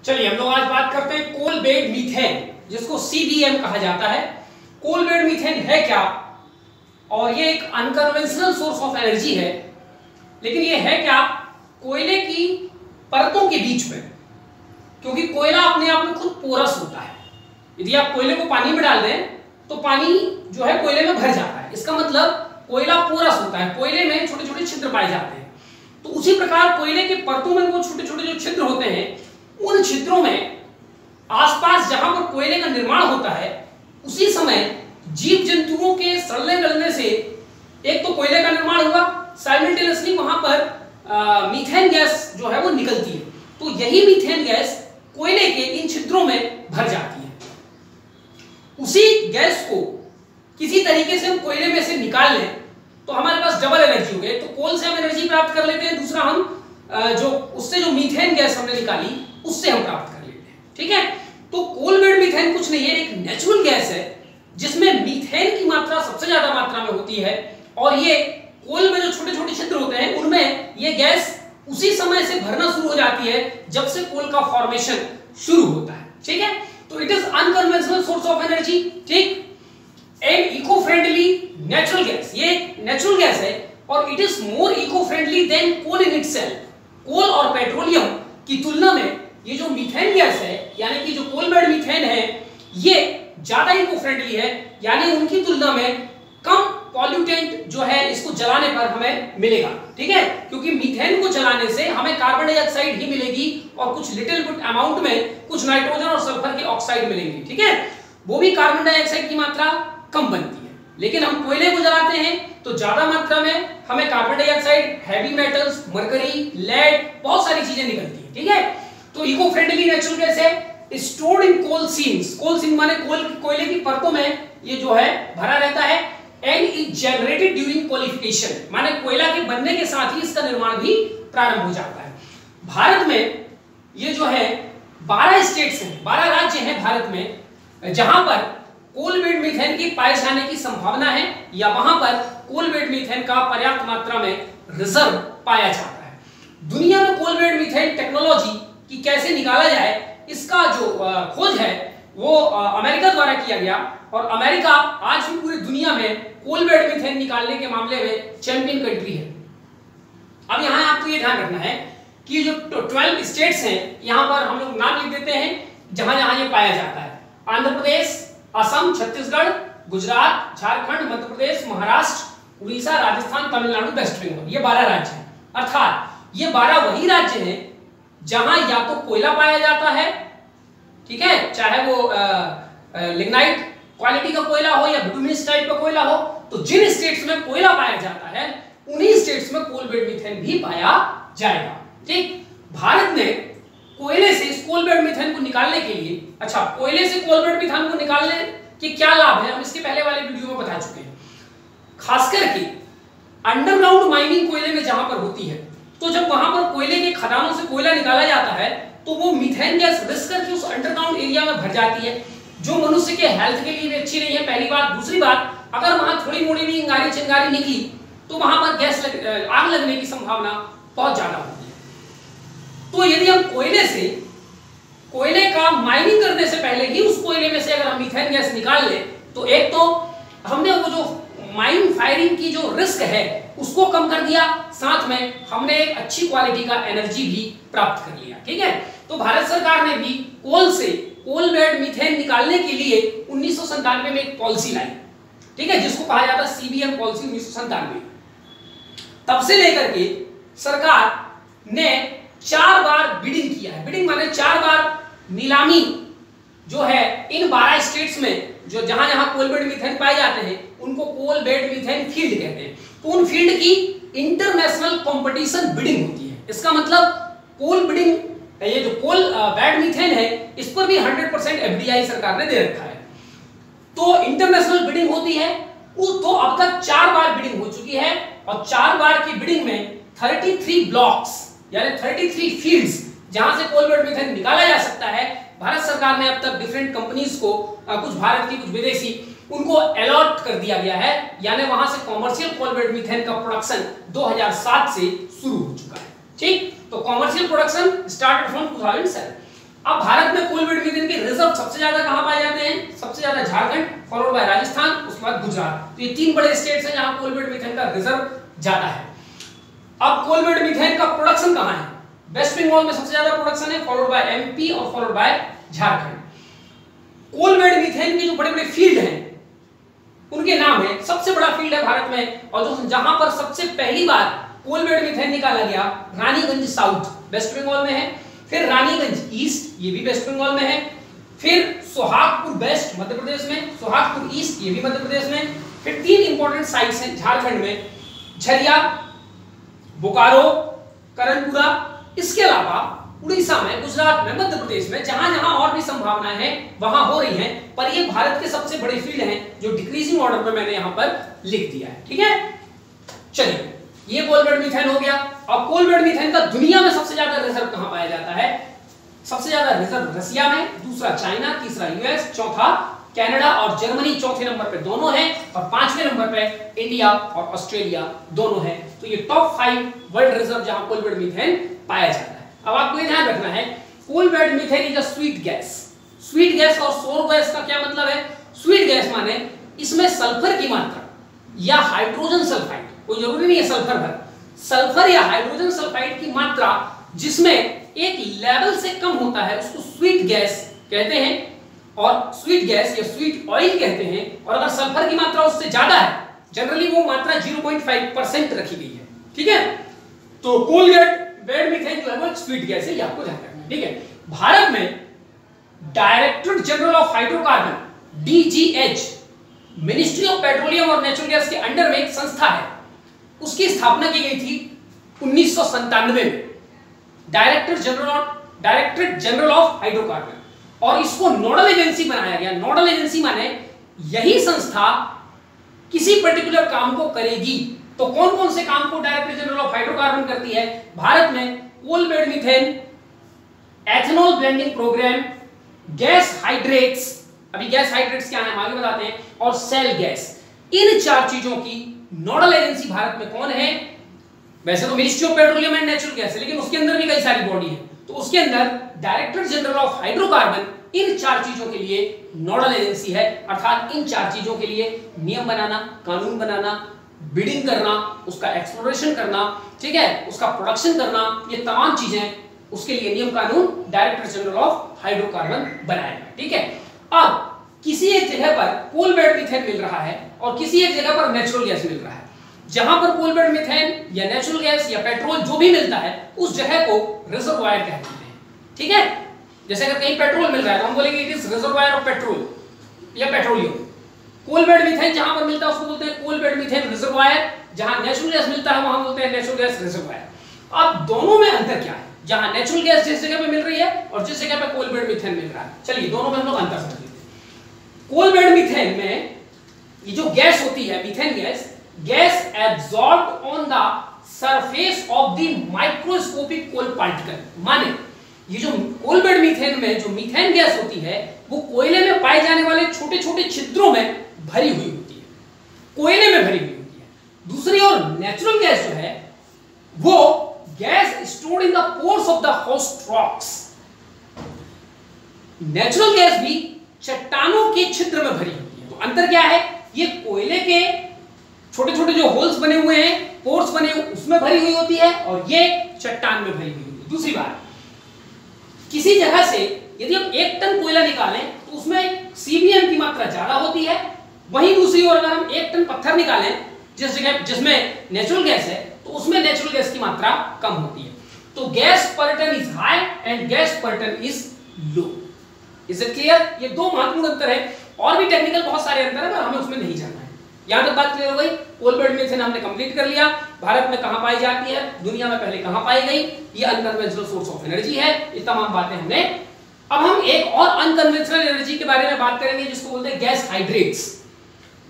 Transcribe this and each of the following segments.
चलिए हम लोग आज बात करते हैं कोल बेड मीथेन, जिसको CBM कहा जाता है। कोल बेड मीथेन है क्या? और ये एक अनकन्वेंशनल सोर्स ऑफ एनर्जी है, लेकिन ये है क्या? कोयले की परतों के बीच में, क्योंकि कोयला अपने आप में खुद पोरस होता है। यदि आप कोयले को पानी में डाल दें तो पानी जो है कोयले में भर जाता है। इसका मतलब कोयला पोरस होता है, कोयले में छोटे छोटे छिद्र पाए जाते हैं। तो उसी प्रकार कोयले के परतों में वो छोटे छोटे जो छिद्र होते हैं, उन छिद्रों में आसपास जहां पर कोयले का निर्माण होता है, उसी समय जीव जंतुओं के सड़ने गलने से एक तो कोयले का निर्माण हुआ, साइमल्टेनियसली वहां पर मीथेन गैस जो है वो निकलती है। तो यही मीथेन गैस कोयले के इन छिद्रों में भर जाती है। उसी गैस को किसी तरीके से हम कोयले में से निकाल लें तो हमारे पास डबल एनर्जी हो गई। तो कोल से हम एनर्जी प्राप्त कर लेते हैं, दूसरा हम जो उससे जो मीथेन गैस हमने निकाली उससे हम प्राप्त कर लेते हैं। ठीक है, तो कोल बेड मीथेन कुछ नहीं है, एक नेचुरल गैस है जिसमें मीथेन की मात्रा सबसे ज्यादा मात्रा में होती है। और ये कोल में जो छोटे छोटे छिद्र होते हैं उनमें ये गैस उसी समय से भरना शुरू हो जाती है जब से कोल का फॉर्मेशन शुरू होता है। ठीक है, तो it is unconventional source of energy. ठीक, and eco friendly natural gas, ये नेचुरल गैस है और it is more eco friendly than coal in itself. Coal और पेट्रोलियम की तुलना में ये जो मीथेन गैस है, यानी कि जो कोल बेड मीथेन है, ये ज्यादा इको फ्रेंडली है, यानी उनकी तुलना में कम पॉल्यूटेंट जो है इसको जलाने पर हमें मिलेगा। ठीक है, क्योंकि मीथेन को जलाने से हमें कार्बन डाइऑक्साइड ही मिलेगी और कुछ लिटिल बिट अमाउंट में कुछ नाइट्रोजन और सल्फर के ऑक्साइड मिलेंगे। ठीक है, वो भी कार्बन डाइऑक्साइड की मात्रा कम बनती है। लेकिन हम कोयले को जलाते हैं तो ज्यादा मात्रा में हमें carbon dioxide, heavy metals, mercury, lead, बहुत सारी चीजें निकलती है। ठीक है, तो इको फ्रेंडली नेचुरल गैस है, stored in coal seams. Coal seam माने कोयले की परतों में ये जो है भरा रहता है। And is generated during qualification, माने कोयला के बनने के साथ ही इसका निर्माण भी प्रारंभ हो जाता है। भारत में ये जो है 12 स्टेट्स हैं, 12 राज्य हैं भारत में, जहां पर कोल बेड मीथेन की पाए जाने की संभावना है या वहां पर कोल बेड मीथेन का पर्याप्त मात्रा में रिजर्व पाया जाता है। दुनिया में कोल बेड मीथेन टेक्नोलॉजी की कैसे निकाला जाए, इसका जो खोज है वो अमेरिका द्वारा किया गया और अमेरिका आज भी पूरी दुनिया में कोल बेड मीथेन निकालने के मामले में चैंपियन कंट्री है। अब यहां आपको ये ध्यान रखना है कि जो 12 स्टेट्स हैं, यहां पर हम लोग नाम लिख देते हैं जहां जहां ये पाया जाता है। आंध्र प्रदेश, असम, छत्तीसगढ़, गुजरात, झारखंड, मध्य प्रदेश, महाराष्ट्र, उड़ीसा, राजस्थान, तमिलनाडु, वेस्ट बंगाल, ये 12 राज्य हैं। अर्थात ये 12 वही राज्य हैं जहां या तो कोयला पाया जाता है, ठीक है, चाहे वो लिग्नाइट क्वालिटी का कोयला हो या बिटुमिनस टाइप का कोयला हो। तो जिन स्टेट्स में कोयला पाया जाता है उन्हीं स्टेट्स में कोल बेड मीथेन भी पाया जाएगा। ठीक, भारत ने कोयले से इस कोल बेड मीथेन को निकालने के लिए, अच्छा, कोयले से कोल बेड मीथेन को निकालने के क्या लाभ है हम इसके पहले वाले वीडियो में बता चुके हैं। खास करके अंडरग्राउंड माइनिंग कोयले में जहां पर होती है, तो जब वहां पर कोयले के खदानों से कोयला निकाला जाता है तो वो मीथेन गैस रिस करके उस अंडरग्राउंड एरिया में भर जाती है, जो मनुष्य के हेल्थ के लिए भी अच्छी नहीं है, पहली बात। दूसरी बात, अगर वहां थोड़ी मोड़ी भी अंगारी चिंगारी निकली तो वहां पर गैस आग लगने की संभावना बहुत ज्यादा होती है। तो यदि हम कोयले का माइनिंग करने से पहले ही उस कोयले में से अगर हम मीथेन गैस निकाल ले, तो एक तो हमने वो जो माइन फायरिंग की जो रिस्क है उसको कम कर दिया, साथ में हमने एक अच्छी क्वालिटी का एनर्जी भी प्राप्त कर लिया। ठीक है, तो भारत सरकार ने भी कोल से कोल बेड मीथेन निकालने के लिए 1997 में एक पॉलिसी लाई, ठीक है, जिसको कहा जाता है CBM पॉलिसी 1997। तब से लेकर के सरकार ने 4 बार बिडिंग किया है। बिडिंग माने 4 बार नीलामी जो है इन 12 स्टेट्स में, जो जहां जहां कोल बेड मीथेन पाए जाते हैं उनको कोल बेड मीथेन फील्ड कहते हैं। तो उन फील्ड की इंटरनेशनल कंपटीशन बिडिंग होती है। इसका मतलब कोल बिडिंग, ये जो कोल बेड मीथेन है, इस पर भी 100% FDI सरकार ने दे रखा है। तो इंटरनेशनल बिडिंग होती है। तो अब तक 4 बार बिडिंग हो चुकी है और 4 बार की बिडिंग में 33 ब्लॉक्स यानी 33 फील्ड्स जहां से कोल बेड मीथेन निकाला जा सकता है, भारत सरकार ने अब तक डिफरेंट कंपनीज को, कुछ भारत की कुछ विदेशी, उनको अलॉट कर दिया गया है। यानी वहां से कॉमर्शियल कोल बेड मीथेन का प्रोडक्शन 2007 से शुरू हो चुका है। ठीक, तो कॉमर्शियल प्रोडक्शन स्टार्टेड फ्रॉम 2007। अब भारत में कोल बेड मीथेन के रिजर्व सबसे ज्यादा कहां पाए जाते हैं? सबसे ज्यादा झारखंड, फॉलोड बाय राजस्थान, उसके बाद गुजरात। तो ये 3 बड़े स्टेट्स हैं जहां कोल बेड मीथेन का रिजर्व ज्यादा है। अब कोल बेड मीथेन का प्रोडक्शन कहां है? वेस्ट बंगाल में सबसे ज्यादा प्रोडक्शन है, फॉलोड बाय एमपी और followed by Jharkhand. Coal bed methane के जो बड़े-बड़े फील्ड हैं उनके नाम है। सबसे बड़ा फील्ड है भारत में और जो जहां पर सबसे पहली बार कोल बेड मीथेन निकाला गया, रानीगंज साउथ वेस्ट बंगाल में है, फिर रानीगंज ईस्ट ये भी वेस्ट बंगाल में है, फिर सोहागपुर वेस्ट मध्य प्रदेश में, सोहागपुर ईस्ट ये भी मध्य प्रदेश में, फिर 3 इंपॉर्टेंट साइट्स हैं झारखंड में, झरिया, बोकारो, करणपुरा, इसके अलावा उड़ीसा में, गुजरात में, मध्य प्रदेश में, जहां जहां और भी संभावनाएं हैं वहां हो रही हैं, पर ये भारत के सबसे बड़े फील्ड हैं जो डिक्रीजिंग ऑर्डर में मैंने यहां पर लिख दिया है। ठीक है, चलिए ये कोल बेड मीथेन हो गया। अब कोल बेड मीथेन का दुनिया में सबसे ज्यादा रिजर्व कहां पाया जाता है? सबसे ज्यादा रिजर्व रसिया में, दूसरा चाइना, तीसरा यूएस, चौथा कनाडा और जर्मनी चौथे नंबर पे दोनों हैं, और 5वें नंबर पे इंडिया और ऑस्ट्रेलिया दोनों हैं। तो ये टॉप 5 वर्ल्ड रिजर्व जहां कोल बेड मीथेन पाया जाता है। अब आपको ये ध्यान रखना है, coal bed methane is a sweet gas. Sweet gas और सोर गैस का क्या मतलब है? स्वीट गैस माने इसमें सल्फर की मात्रा या हाइड्रोजन सल्फाइड, कोई जरूरी नहीं है सल्फर भर, सल्फर या हाइड्रोजन सल्फाइड की मात्रा जिसमें एक लेवल से कम होता है उसको स्वीट गैस कहते हैं, और स्वीट गैस या स्वीट ऑयल कहते हैं। और अगर सल्फर की मात्रा उससे ज्यादा है, जनरली वो मात्रा 0.5% रखी गई है। ठीक है, तो कोल बेड मीथेन जो है वो स्वीट गैस है, ये आपको ध्यान रखना है। ठीक है, भारत में directorate general of hydrocarbon DGH, ministry of petroleum और नेचुरल गैस के अंडर में एक संस्था है, उसकी स्थापना की गई थी 1997 में, डायरेक्टरेट जनरल ऑफ हाइड्रोकार्बन, और इसको नोडल एजेंसी बनाया गया। नोडल एजेंसी माने यही संस्था किसी पर्टिकुलर काम को करेगी। तो कौन कौन से काम को डायरेक्टरेट जनरल ऑफ हाइड्रोकार्बन करती है? भारत में coal bed methane, ethanol blending programme, gas hydrates, अभी गैस हाइड्रेट्स क्या है हम आगे बताते हैं, और सेल गैस। इन 4 चीजों की नोडल एजेंसी भारत में कौन है? वैसे तो ministry of petroleum and natural gas है, लेकिन उसके अंदर भी कई सारी बॉडी है, तो उसके अंदर director general of hydrocarbon in 4 चीजों के लिए नोडल एजेंसी है। अर्थात इन 4 चीजों के लिए नियम बनाना, कानून बनाना, बिडिंग करना, उसका एक्सप्लोरेशन करना, ठीक है, उसका प्रोडक्शन करना, ये तमाम चीजें उसके लिए नियम कानून डायरेक्टर जनरल ऑफ हाइड्रोकार्बन बनाएगा। ठीक है, अब किसी एक जगह पर कोल बेड मीथेन मिल रहा है और किसी एक जगह पर नेचुरल गैस मिल रहा है। जहां पर कोल बेड मीथेन या नेचुरल गैस या पेट्रोल जो भी मिलता है उस जगह को रिजर्वायर कहते हैं। ठीक है, जैसे अगर कहीं पेट्रोल मिल रहा है तो हम बोलेंगे it is reservoir of petrol या पेट्रोलियम। कोल बेड मीथेन जहां पर मिलता है उसको बोलते हैं कोल बेड मीथेन रिजर्वायर, जहां नेचुरल गैस मिलता है वहां बोलते हैं नेचुरल गैस रिजर्वायर। अब दोनों में अंतर क्या है? जहां नेचुरल गैस जिस जगह पे मिल रही है और जिस जगह पे कोल बेड मीथेन मिल रहा है, चलिए दोनों में हम लोग अंतर समझ लेते हैं। कोल बेड मीथेन में ये जो गैस होती है methane gas absorbed on the surface of the microscopic coal particle. माने ये जो कोल बेड मीथेन में जो मीथेन गैस होती है वो कोयले में पाए जाने वाले छोटे छोटे छिद्रों में भरी हुई होती है, कोयले में भरी हुई होती है। दूसरी ओर नेचुरल गैस जो है वो gas stored in the pores of the host rocks. Natural gas भी चट्टानों के छिद्र में भरी होती है। तो अंतर क्या है? ये कोयले के छोटे छोटे जो होल्स बने हुए हैं, पोर्स बने हुए, उसमें भरी हुई होती है, और ये चट्टान में भरी हुई होती है। दूसरी बात, किसी जगह से यदि हम 1 टन कोयला निकालें तो उसमें सीबीएम की मात्रा ज्यादा होती है, वहीं दूसरी ओर अगर हम 1 टन पत्थर निकालें जिस जगह जिसमें नेचुरल गैस है तो उसमें नेचुरल गैस की मात्रा कम होती है। तो gas per ton is high and gas per ton is low. Is it clear? ये 2 महत्वपूर्ण अंतर है, और भी टेक्निकल बहुत सारे अंतर है पर हमें उसमें नहीं जाना है। यहां तक बात क्लियर हो गई? कोल बेड मीथेन हमने कंप्लीट कर लिया। भारत में कहां पाई जाती है, दुनिया में पहले कहां पाई गई, ये अनकन्वेंशनल सोर्स ऑफ एनर्जी है, ये तमाम बातें हमने। अब हम एक और अनकन्वेंशनल एनर्जी के बारे में बात करेंगे जिसको बोलते हैं गैस हाइड्रेट्स।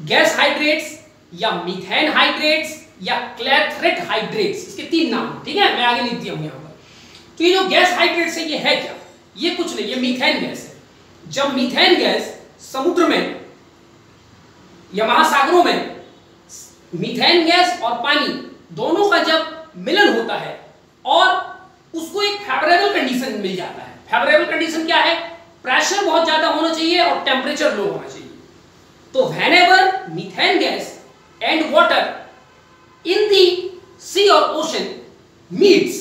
गैस हाइड्रेट्स या मीथेन हाइड्रेट्स या क्लैथरेट हाइड्रेट्स, इसके 3 नाम। ठीक है, मैं आगे लिख दिया हूं यहां पर। तो ये जो गैस हाइड्रेट्स है ये है क्या? ये कुछ नहीं, ये मीथेन गैस है। जब मीथेन गैस समुद्र में या महासागरों में मीथेन गैस और पानी दोनों का जब मिलन होता है और उसको एक फेवरेबल कंडीशन मिल जाता है। फेवरेबल कंडीशन क्या है? प्रेशर बहुत ज्यादा होना चाहिए और टेम्परेचर लो होना चाहिए। तो whenever methane gas and water in the sea or ocean meets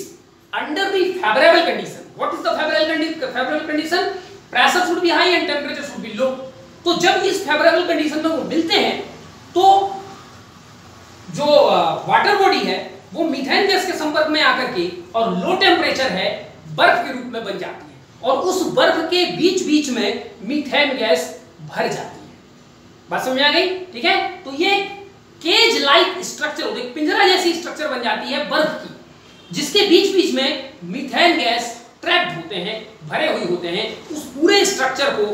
under the favorable condition. What is the favorable condition? Pressure should be high and temperature should be low. तो जब इस favorable condition में वो मिलते हैं तो जो water body है वो मीथेन गैस के संपर्क में आकर के और लो टेम्परेचर है बर्फ के रूप में बन जाती है और उस बर्फ के बीच बीच में मीथेन गैस भर जाती है। बात समझ आ गई? ठीक है, तो ये केज लाइक स्ट्रक्चर होती है, पिंजरा जैसी स्ट्रक्चर बन जाती है बर्फ की, जिसके बीच बीच में मीथेन गैस ट्रैप्ड होते हैं, भरे हुए होते हैं। उस पूरे स्ट्रक्चर को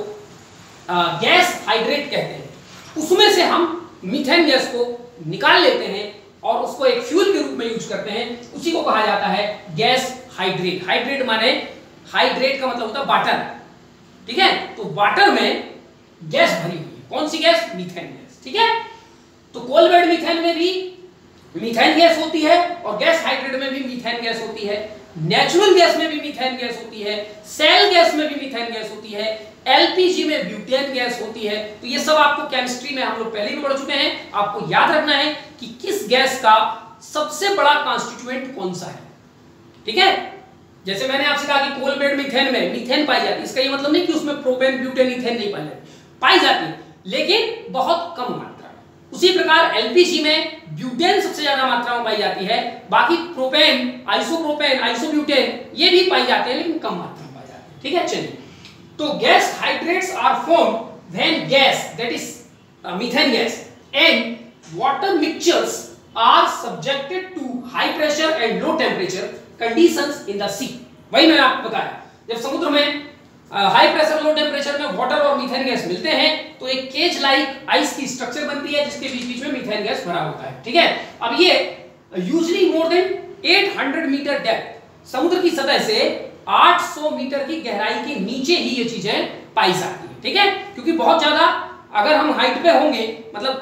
गैस हाइड्रेट कहते हैं। उसमें से हम मीथेन गैस को निकाल लेते हैं और उसको एक फ्यूल के रूप में यूज करते हैं। उसी को कहा जाता है गैस हाइड्रेट। हाइड्रेट माने हाइड्रेट का मतलब होता है वाटर, ठीक है। तो वाटर में गैस भरी हुई है। कौन सी गैस? मीथेन गैस, ठीक है। तो कोल बेड मीथेन में भी मीथेन गैस होती है और गैस हाइड्रेट में भी मीथेन गैस होती है। नेचुरल गैस में भी मीथेन गैस होती है, सेल गैस में भी मीथेन गैस होती है, एलपीजी में ब्यूटेन गैस होती है। तो ये सब आपको केमिस्ट्री में हम लोग पहले भी पढ़ चुके हैं। आपको याद रखना है कि किस गैस का सबसे बड़ा कॉन्स्टिट्यूएंट कौन सा है, ठीक है। जैसे मैंने आपसे कहा कि कोल बेड मीथेन में मीथेन पाई जाती है, इसका ये मतलब नहीं कि उसमें प्रोपेन ब्यूटेन इथेन नहीं पाई जाती है, लेकिन बहुत कम मात्रा। उसी प्रकार एलपीजी में ब्यूटेन सबसे ज्यादा मात्रा में पाई जाती है, बाकी प्रोपेन, आइसोप्रोपेन, आइसोब्यूटेन ये भी पाई जाते हैं लेकिन कम मात्रा में पाई जाते हैं, ठीक है। चलिए, तो gas hydrates are formed when gas that is methane gas and water mixtures are subjected to high pressure and low temperature conditions in the sea. वही मैंने आपको बताया, जब समुद्र में हाई प्रेशर लो टेम्परेचर में वाटर और मीथेन गैस मिलते हैं तो एक केज लाइक आइस की स्ट्रक्चर बनती है जिसके बीच बीच में मीथेन गैस भरा होता है, ठीक है। अब ये usually more than 800 metre depth, समुद्र की सतह से 800 मीटर की गहराई के नीचे ही ये चीजें पाई जाती है, ठीक है। क्योंकि बहुत ज्यादा अगर हम हाइट पे होंगे, मतलब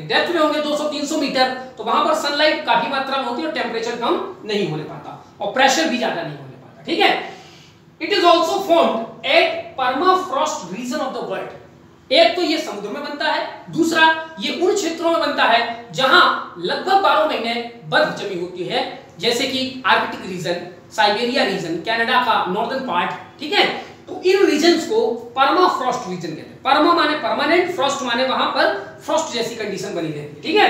डेप्थ में होंगे 200-300 मीटर, तो वहां पर सनलाइट काफी मात्रा में होती है और टेम्परेचर कम नहीं होने पाता और प्रेशर भी ज्यादा नहीं होने पाता, ठीक है। It is also formed at permafrost region of the world। एक तो ये समुद्र में बनता है, दूसरा ये उन क्षेत्रों में बनता है जहां लगभग 12 महीने बर्फ जमी होती है, जैसे कि Arctic region, Siberia region, Canada का नॉर्दर्न पार्ट, ठीक है। तो इन रीजन्स को परमाफ्रॉस्ट रीजन कहते हैं। परमा माने परमानेंट, फ्रॉस्ट माने वहां पर फ्रॉस्ट जैसी कंडीशन बनी रहती है, ठीक है।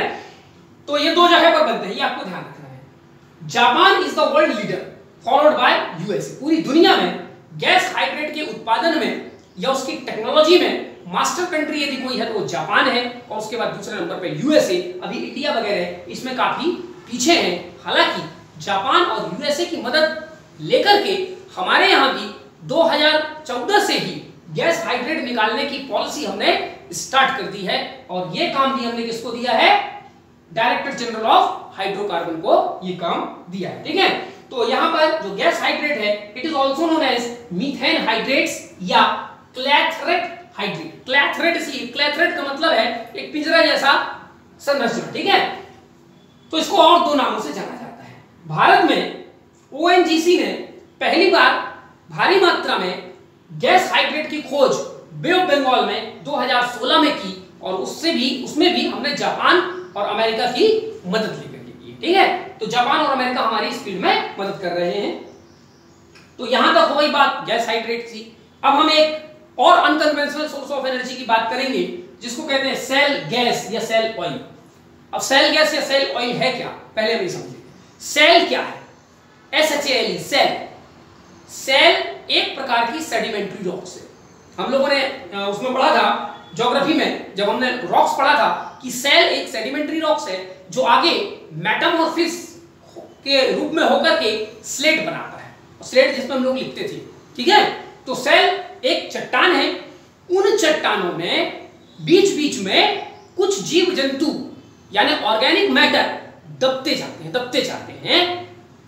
तो ये दो जगह पर बनते हैं, ये आपको ध्यान रखना है। Japan is the world leader followed by USA. पूरी दुनिया में गैस हाइड्रेट के उत्पादन में या उसकी टेक्नोलॉजी में मास्टर कंट्री यदि कोई है तो वो जापान है और उसके बाद दूसरे नंबर पे यूएसए। अभी इंडिया वगैरह इसमें काफी पीछे है। हालांकि जापान और यूएसए की मदद लेकर के हमारे यहाँ भी 2014 से ही गैस हाइड्रेट निकालने की पॉलिसी हमने स्टार्ट कर दी है और ये काम भी हमने किसको दिया है? डायरेक्टर जनरल ऑफ हाइड्रोकार्बन को ये काम दिया है, ठीक है। तो यहां पर जो गैस हाइड्रेट है it is also known as methane hydrates या क्लैथरेट हाइड्रेट। क्लैथरेट, इसलिए क्लैथरेट का मतलब है एक पिंजरा जैसा संरचना, ठीक है। तो इसको और दो नामों से जाना जाता है। भारत में ओएनजीसी ने पहली बार भारी मात्रा में गैस हाइड्रेट की खोज बे ऑफ बंगाल में 2016 में की और उसमें भी हमने जापान और अमेरिका की मदद लेकर के की, ठीक है। तो जापान और अमेरिका हमारी इस फील्ड में मदद कर रहे हैं। तो यहां तक हो गई बात गैस हाइड्रेट की। अब हम एक और अनकन्वेंशनल सोर्स ऑफ एनर्जी की बात करेंगे जिसको कहते हैं सेल गैस या सेल ऑयल। अब सेल गैस या सेल ऑयल है क्या, पहले हम समझेंगे। सेल क्या है? SHALE, cell. सेल एक प्रकार की सेडिमेंट्री रॉक्स है। हम लोगों ने उसमें पढ़ा था ज्योग्राफी में, जब हमने रॉक्स पढ़ा था कि सेल एक सेडिमेंट्री रॉक्स है जो आगे मेटामॉर्फिस के रूप में होकर के स्लेट बनाता है, स्लेट जिसमें हम लोग लिखते थे, ठीक है। तो सेल एक चट्टान है, उन चट्टानों में बीच बीच में कुछ जीव जंतु यानी ऑर्गेनिक मैटर दबते जाते हैं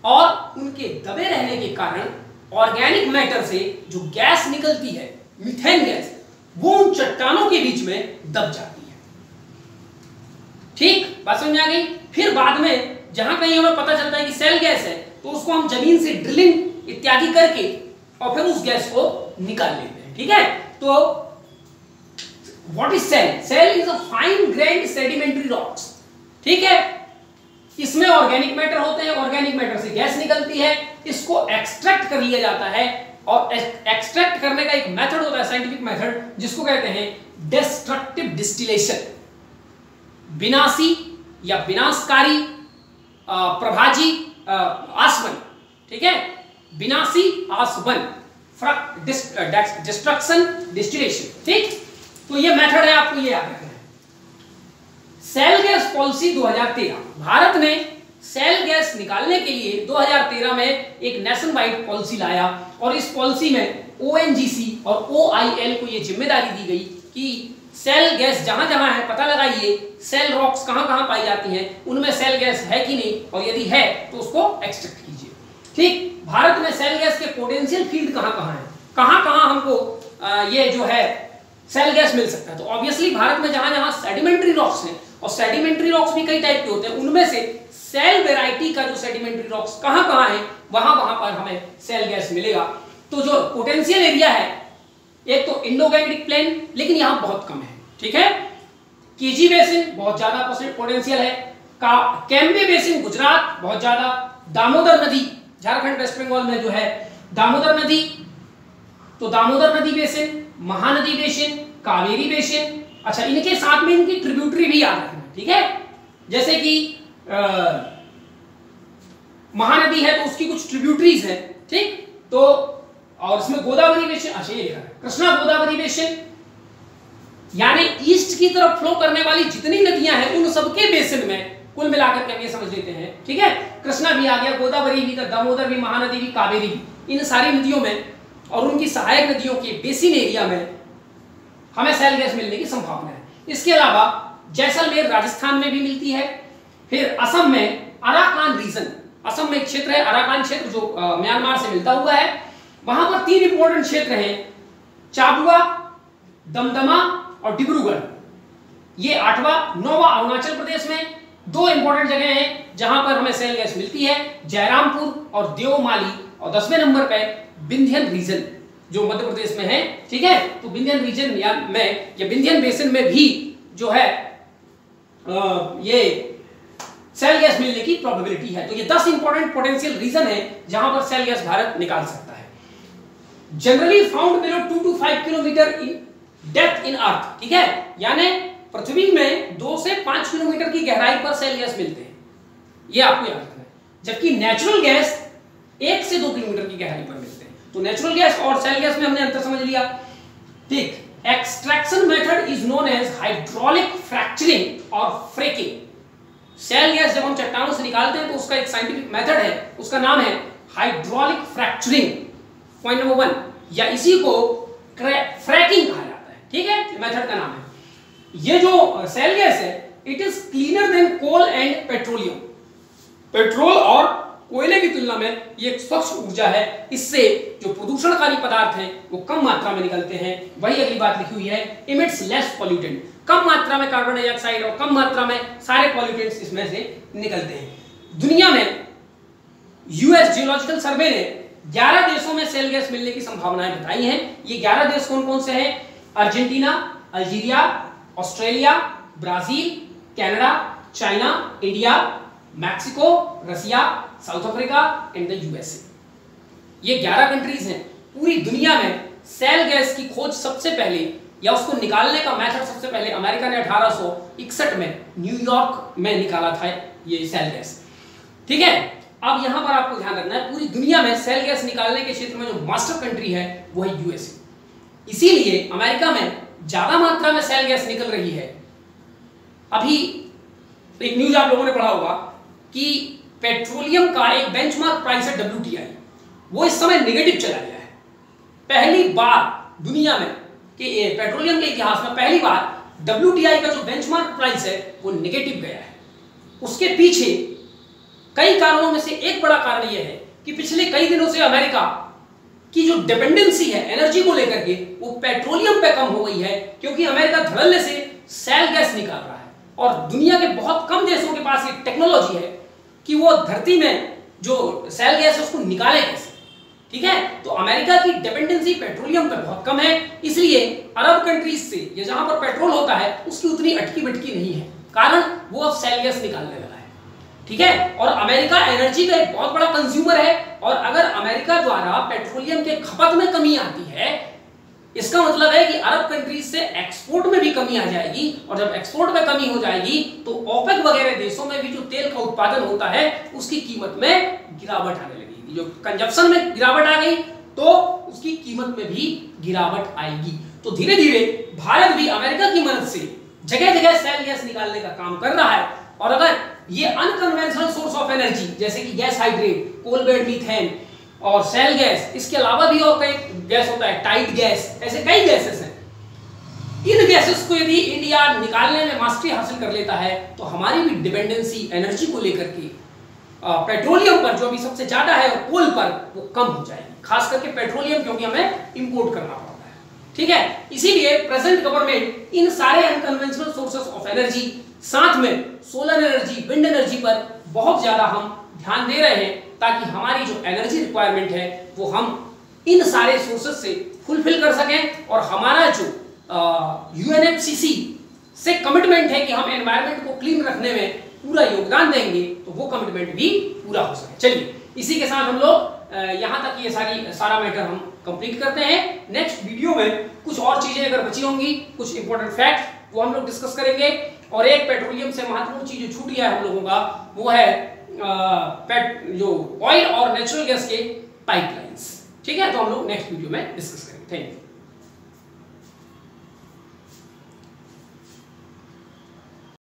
और उनके दबे रहने के कारण ऑर्गेनिक मैटर से जो गैस निकलती है मीथेन गैस, वो उन चट्टानों के बीच में दब जाती है, ठीक। बात समझ आ गई। फिर बाद में जहां कहीं हमें पता चलता है कि सेल गैस है तो उसको हम जमीन से ड्रिलिंग इत्यादि करके और फिर उस गैस को निकाल लेते हैं। ठीक है, तो what is shale? Shale is a fine grained sedimentary rocks. ठीक है, इसमें ऑर्गेनिक मैटर होते हैं, ऑर्गेनिक मैटर से गैस निकलती है, इसको एक्सट्रैक्ट कर लिया जाता है और एक्सट्रैक्ट करने का एक मेथड होता है, साइंटिफिक मेथड, जिसको कहते हैं डिस्ट्रक्टिव डिस्टिलेशन। विनाशी या विनाशकारी प्रभाजी आसवन, ठीक है, विनाशी आसवन, डिस्ट्रक्शन डिस्टिलेशन। ठीक, तो ये मेथड है, आपको ये याद रखना है। सेल गैस पॉलिसी 2013, भारत ने सेल गैस निकालने के लिए 2013 में एक नेशन वाइड पॉलिसी लाया और इस पॉलिसी में ONGC और OIL को ये जिम्मेदारी दी गई कि सेल गैस जहां जहां है पता लगाइए, सेल रॉक्स कहां कहां पाई जाती हैं, उनमें सेल गैस है कि नहीं, और यदि है तो उसको एक्सट्रैक्ट कीजिए। ठीक, भारत में सेल गैस के पोटेंशियल फील्ड कहां कहां है, कहां कहां हमको ये जो है सेल गैस मिल सकता है। तो ऑब्वियसली भारत में जहां जहां सेडिमेंट्री रॉक्स हैं, और सेडिमेंट्री रॉक्स भी कई टाइप के होते हैं, उनमें से सेल वेराइटी का जो सेडिमेंट्री रॉक्स कहां कहां है, वहां वहां पर हमें सेल गैस मिलेगा। तो जो पोटेंशियल एरिया है, एक तो इंडो गैंगटिक प्लेन, लेकिन यहां बहुत कम है। ठीक है, केजी बेसिन बहुत ज्यादा पोटेंशियल है, कैम्बे बेसिन गुजरात बहुत ज्यादा, दामोदर नदी झारखंड वेस्ट बंगाल में जो है दामोदर नदी, तो दामोदर नदी basin, Mahanadi basin, Kaveri basin. अच्छा, इनके साथ में इनकी ट्रिब्यूटरी भी याद रखना। ठीक है, जैसे कि महानदी है तो उसकी कुछ ट्रिब्यूटरीज है। ठीक, तो और इसमें गोदावरी बेसिन, अच्छा ये लिखा है कृष्णा गोदावरी बेसिन, यानी ईस्ट की तरफ फ्लो करने वाली जितनी नदियां हैं उन सबके बेसिन में कुल मिलाकर के हम ये समझ लेते हैं। ठीक है, कृष्णा भी आ गया, गोदावरी भी, दामोदर भी, महानदी भी, कावेरी भी, इन सारी नदियों में और उनकी सहायक नदियों के बेसिन एरिया में हमें सेल गैस मिलने की संभावना है। इसके अलावा जैसलमेर राजस्थान में भी मिलती है। फिर असम में अराकान रीजन, असम में एक क्षेत्र है अराकान क्षेत्र जो म्यांमार से मिलता हुआ है, वहां पर 3 इंपॉर्टेंट क्षेत्र हैं, चाबुआ, दमदमा और डिब्रूगढ़। ये 8वां 9वां अरुणाचल प्रदेश में 2 इंपॉर्टेंट जगह हैं जहां पर हमें सेल गैस मिलती है, जयरामपुर और देवमाली। और 10वें नंबर पे विंध्यन रीजन जो मध्य प्रदेश में है। ठीक है, तो विंध्यन रीजन में या विंध्यन बेसिन में भी जो है ये सेल गैस मिलने की प्रोबेबिलिटी है। तो ये 10 इंपॉर्टेंट पोटेंशियल रीजन है जहां पर सेल गैस भारत निकाल सकता है। Generally found below 2 to 5 kilometre in depth in earth. ठीक है, यानी पृथ्वी में 2 से 5 किलोमीटर की गहराई पर सेल गैस मिलते हैं, ये आपको याद रखना है। जबकि नेचुरल गैस 1 से 2 किलोमीटर की गहराई पर मिलते हैं। तो नेचुरल गैस और सेल गैस में हमने अंतर समझ लिया। ठीक, extraction method is known as hydraulic fracturing और फ्रेकिंग। सेल गैस जब हम चट्टानों से निकालते हैं तो उसका एक साइंटिफिक मेथड है, उसका नाम है हाइड्रोलिक फ्रैक्चरिंग, पॉइंट नंबर 1, या इसी को फ्रैकिंग कहा जाता है। ठीक है, मेथड का नाम है। ये जो सेल गैस है it is cleaner than coal and petroleum. Petrol और कोयले की तुलना में ये एक स्वच्छ ऊर्जा है, इससे जो प्रदूषणकारी पदार्थ हैं वो कम मात्रा में निकलते हैं। वही अगली बात लिखी हुई है, इमिट्स लेस पॉल्यूटेंट, कम मात्रा में कार्बन डाइऑक्साइड और कम मात्रा में सारे पॉल्यूटेंट्स इसमें से निकलते हैं। दुनिया में यूएस जियोलॉजिकल सर्वे ने 11 देशों में सेल गैस मिलने की संभावनाएं बताई हैं। ये 11 देश कौन कौन से हैं? Argentina, Algeria, Australia, Brazil, Canada, China, India, Mexico, Russia, South Africa and the USA. ये 11 कंट्रीज हैं। पूरी दुनिया में सेल गैस की खोज सबसे पहले या उसको निकालने का मेथड सबसे पहले अमेरिका ने 1861 में न्यूयॉर्क में निकाला था ये सेल गैस। ठीक है, अब यहां पर आपको ध्यान रखना है, पूरी दुनिया में सेल गैस निकालने के क्षेत्र में जो मास्टर कंट्री है वो है यूएसए। इसीलिए अमेरिका में ज्यादा मात्रा में सेल गैस निकल रही है। अभी एक न्यूज आप लोगों ने पढ़ा होगा कि पेट्रोलियम का एक बेंचमार्क प्राइस है WTI, वो इस समय नेगेटिव चला गया है। पहली बार दुनिया में कि पेट्रोलियम के इतिहास में पहली बार WTI का जो बेंचमार्क प्राइस है वो नेगेटिव गया है। उसके पीछे कई कारणों में से एक बड़ा कारण यह है कि पिछले कई दिनों से अमेरिका की जो डिपेंडेंसी है एनर्जी को लेकर के वो पेट्रोलियम पे कम हो गई है, क्योंकि अमेरिका धड़ल्ले से सेल गैस निकाल रहा है और दुनिया के बहुत कम देशों के पास एक टेक्नोलॉजी है कि वो धरती में जो सेल गैस है उसको निकाले कैसे। ठीक है, तो अमेरिका की डिपेंडेंसी पेट्रोलियम पर बहुत कम है, इसलिए अरब कंट्रीज से ये जहां पर पेट्रोल होता है उसकी उतनी अटकी बटकी नहीं है, कारण वो अब शैल गैस निकालने लगा है। ठीक है, और अमेरिका एनर्जी का एक बहुत बड़ा कंज्यूमर है, और अगर अमेरिका द्वारा पेट्रोलियम के खपत में कमी आती है, इसका मतलब है कि अरब कंट्रीज से एक्सपोर्ट में भी कमी आ जाएगी, और जब एक्सपोर्ट में कमी हो जाएगी तो ओपेक वगैरह देशों में भी जो तेल का उत्पादन होता है उसकी कीमत में गिरावट आने लगेगी। जो कंजप्शन में गिरावट आ गई तो उसकी कीमत में भी गिरावट आएगी। तो धीरे धीरे भारत भी अमेरिका की मदद से जगह जगह शैल गैस निकालने का काम कर रहा है, और अगर ये अनकन्वेंशनल सोर्स ऑफ एनर्जी जैसे कि gas hydrate, coal bed methane और शैल गैस, इसके अलावा भी और कई गैस होता है, टाइड गैस, ऐसे कई गैसेस हैं, इन गैसेस को यदि इंडिया निकालने में मास्टरी हासिल कर लेता है तो हमारी भी डिपेंडेंसी एनर्जी को लेकर के पेट्रोलियम पर जो अभी सबसे ज्यादा है और कोल पर वो कम हो जाएगी, खास करके पेट्रोलियम, क्योंकि हमें इंपोर्ट करना पड़ता है। ठीक है, इसीलिए प्रेजेंट गवर्नमेंट इन सारे अनकन्वेंशनल सोर्सेस ऑफ एनर्जी, साथ में सोलर एनर्जी, विंड एनर्जी पर बहुत ज्यादा हम ध्यान दे रहे हैं, ताकि हमारी जो एनर्जी रिक्वायरमेंट है वो हम इन सारे सोर्सेस से फुलफिल कर सकें, और हमारा जो यूएनएफसीसी से कमिटमेंट है कि हम एनवायरनमेंट को क्लीन रखने में पूरा योगदान देंगे, तो वो कमिटमेंट भी पूरा हो सके। चलिए, इसी के साथ हम लोग यहां तक ये सारा मैटर हम कंप्लीट करते हैं। नेक्स्ट वीडियो में कुछ और चीजें अगर बची होंगी, कुछ इंपॉर्टेंट फैक्ट, वो हम लोग डिस्कस करेंगे, और एक पेट्रोलियम से महत्वपूर्ण चीज जो छूट गया है हम लोगों का, वो है जो ऑयल और नेचुरल गैस के पाइपलाइंस। ठीक है, तो हम लोग नेक्स्ट वीडियो में डिस्कस करेंगे। Thank you.